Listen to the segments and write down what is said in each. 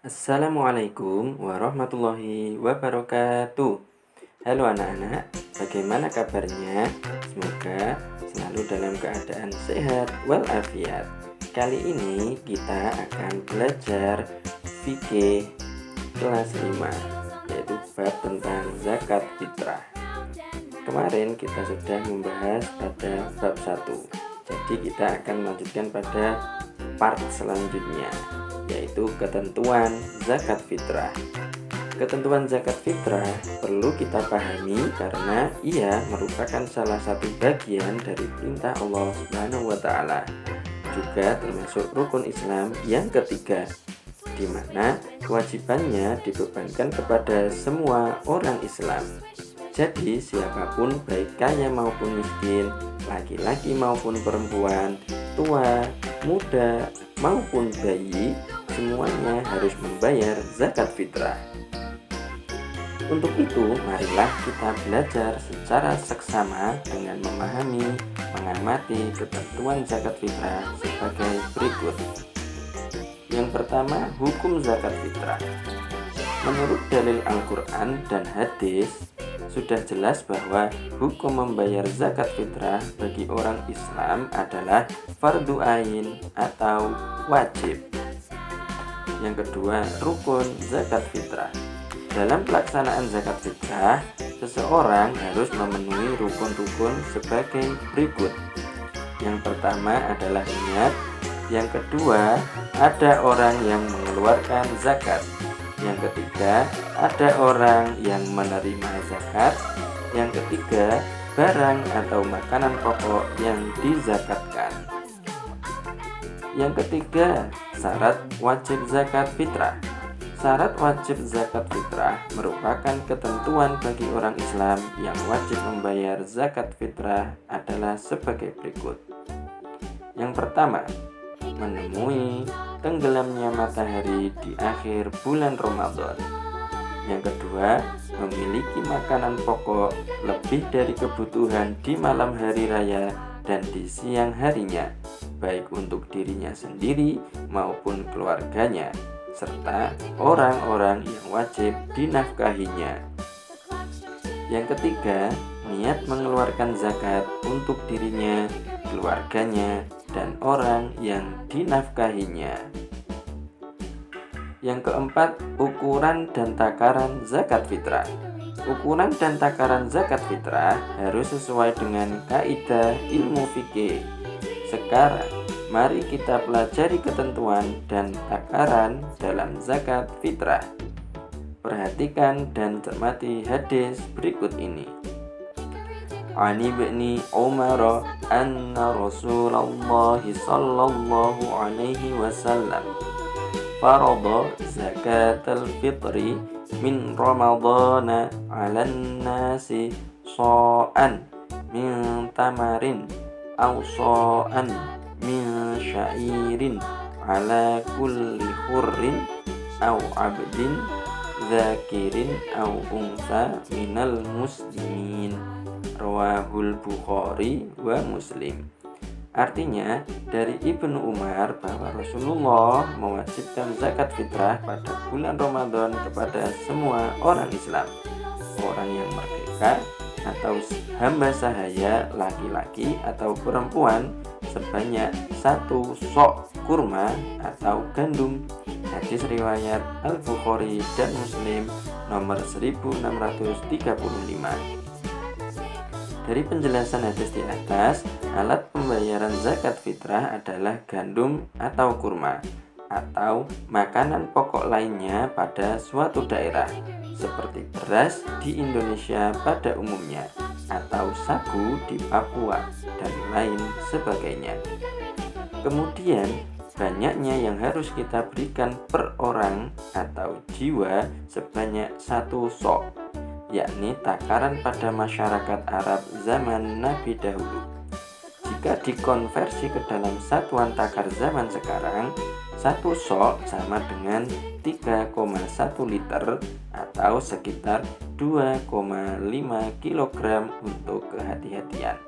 Assalamualaikum warahmatullahi wabarakatuh. Halo anak-anak, bagaimana kabarnya? Semoga selalu dalam keadaan sehat walafiat. Kali ini kita akan belajar fikih kelas 5, yaitu bab tentang zakat fitrah. Kemarin kita sudah membahas pada bab 1. Jadi kita akan melanjutkan pada part selanjutnya, yaitu ketentuan zakat fitrah. Ketentuan zakat fitrah perlu kita pahami karena ia merupakan salah satu bagian dari perintah Allah Subhanahu wa taala. Juga termasuk rukun Islam yang ketiga, di mana kewajibannya dibebankan kepada semua orang Islam. Jadi siapapun, baik kaya maupun miskin, laki-laki maupun perempuan, tua, muda maupun bayi, semuanya harus membayar zakat fitrah. Untuk itu, marilah kita belajar secara seksama dengan memahami, mengamati ketentuan zakat fitrah sebagai berikut. Yang pertama, hukum zakat fitrah. Menurut dalil Al-Quran dan hadis, sudah jelas bahwa hukum membayar zakat fitrah bagi orang Islam adalah fardu ain atau wajib. Yang kedua, rukun zakat fitrah. Dalam pelaksanaan zakat fitrah, seseorang harus memenuhi rukun-rukun sebagai berikut. Yang pertama adalah niat. Yang kedua, ada orang yang mengeluarkan zakat. Yang ketiga, ada orang yang menerima zakat. Yang ketiga, barang atau makanan pokok yang dizakatkan. Yang ketiga, syarat wajib zakat fitrah. Syarat wajib zakat fitrah merupakan ketentuan bagi orang Islam yang wajib membayar zakat fitrah adalah sebagai berikut. Yang pertama, menemui tenggelamnya matahari di akhir bulan Ramadan. Yang kedua, memiliki makanan pokok lebih dari kebutuhan di malam hari raya dan di siang harinya, baik untuk dirinya sendiri maupun keluarganya, serta orang-orang yang wajib dinafkahinya. Yang ketiga, niat mengeluarkan zakat untuk dirinya, keluarganya, dan orang yang dinafkahinya. Yang keempat, ukuran dan takaran zakat fitrah. Ukuran dan takaran zakat fitrah harus sesuai dengan kaidah ilmu fikih. Sekarang, mari kita pelajari ketentuan dan takaran dalam zakat fitrah. Perhatikan dan cermati hadis berikut ini. Ani bin Umar anna Rasulullah sallallahu alaihi wasallam farada zakatal fitri min Ramadana 'alan nasi sha'an min tamarin aw sha'an min sya'irin ala kulli hurrin aw 'abdin zakirin aw unsa minal muslimin. Rawahul Bukhari wa Muslim. Artinya, dari Ibnu Umar bahwa Rasulullah mewajibkan zakat fitrah pada bulan Ramadan kepada semua orang Islam, orang yang merdeka atau hamba sahaya laki-laki atau perempuan, sebanyak 1 sok kurma atau gandum. Hadis riwayat Al-Bukhari dan Muslim nomor 1635. Dari penjelasan hadis di atas, alat pembayaran zakat fitrah adalah gandum atau kurma atau makanan pokok lainnya pada suatu daerah, seperti beras di Indonesia pada umumnya atau sagu di Papua dan lain sebagainya. Kemudian, banyaknya yang harus kita berikan per orang atau jiwa sebanyak 1 sok, yakni takaran pada masyarakat Arab zaman Nabi dahulu. Jika dikonversi ke dalam satuan takar zaman sekarang, 1 sok sama dengan 3,1 liter atau sekitar 2,5 kg untuk kehati-hatian.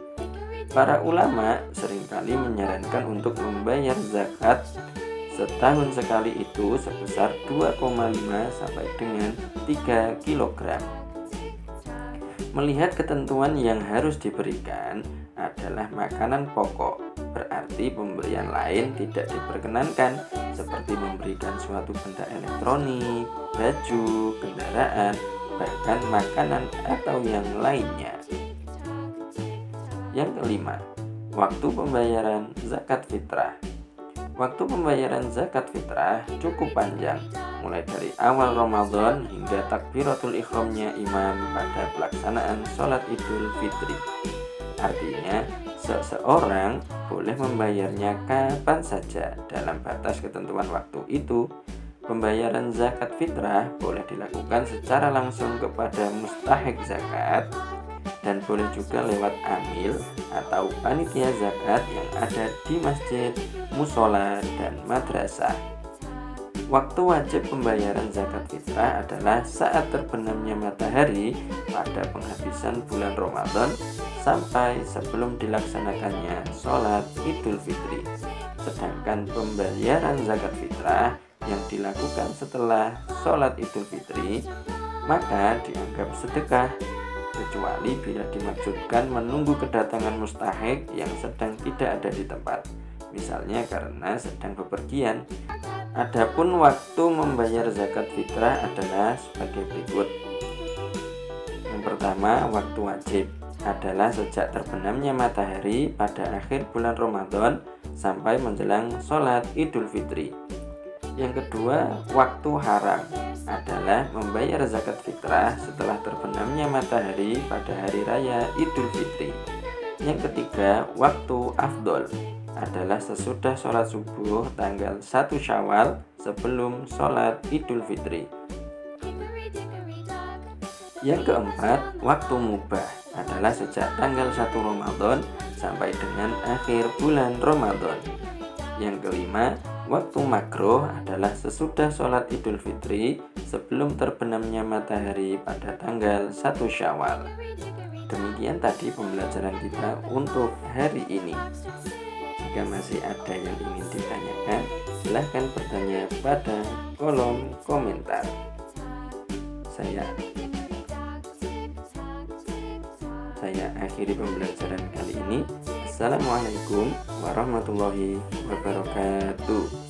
Para ulama seringkali menyarankan untuk membayar zakat setahun sekali itu sebesar 2,5 sampai dengan 3 kg. Melihat ketentuan yang harus diberikan adalah makanan pokok, berarti pemberian lain tidak diperkenankan, seperti memberikan suatu benda elektronik, baju, kendaraan, bahkan makanan atau yang lainnya. Yang kelima, waktu pembayaran zakat fitrah. Waktu pembayaran zakat fitrah cukup panjang, mulai dari awal Ramadan hingga takbiratul ihramnya imam pada pelaksanaan sholat Idul Fitri. Artinya, seseorang boleh membayarnya kapan saja dalam batas ketentuan waktu itu. Pembayaran zakat fitrah boleh dilakukan secara langsung kepada mustahik zakat dan boleh juga lewat amil atau panitia zakat yang ada di masjid, musola, dan madrasah. Waktu wajib pembayaran zakat fitrah adalah saat terbenamnya matahari pada penghabisan bulan Ramadan sampai sebelum dilaksanakannya sholat Idul Fitri. Sedangkan pembayaran zakat fitrah yang dilakukan setelah sholat Idul Fitri maka dianggap sedekah, kecuali bila dimaksudkan menunggu kedatangan mustahik yang sedang tidak ada di tempat, misalnya karena sedang bepergian. Adapun waktu membayar zakat fitrah adalah sebagai berikut. Yang pertama, waktu wajib adalah sejak terbenamnya matahari pada akhir bulan Ramadan sampai menjelang sholat Idul Fitri. Yang kedua, waktu haram adalah membayar zakat fitrah setelah terbenamnya matahari pada hari raya Idul Fitri. Yang ketiga, waktu afdol adalah sesudah sholat subuh tanggal 1 Syawal sebelum sholat Idul Fitri. Yang keempat, waktu mubah adalah sejak tanggal 1 Ramadan sampai dengan akhir bulan Ramadan. Yang kelima, waktu makruh adalah sesudah sholat Idul Fitri sebelum terbenamnya matahari pada tanggal 1 Syawal. Demikian tadi pembelajaran kita untuk hari ini. Jika masih ada yang ingin ditanyakan, silahkan bertanya pada kolom komentar. Saya akhiri pembelajaran kali ini. Assalamualaikum warahmatullahi wabarakatuh.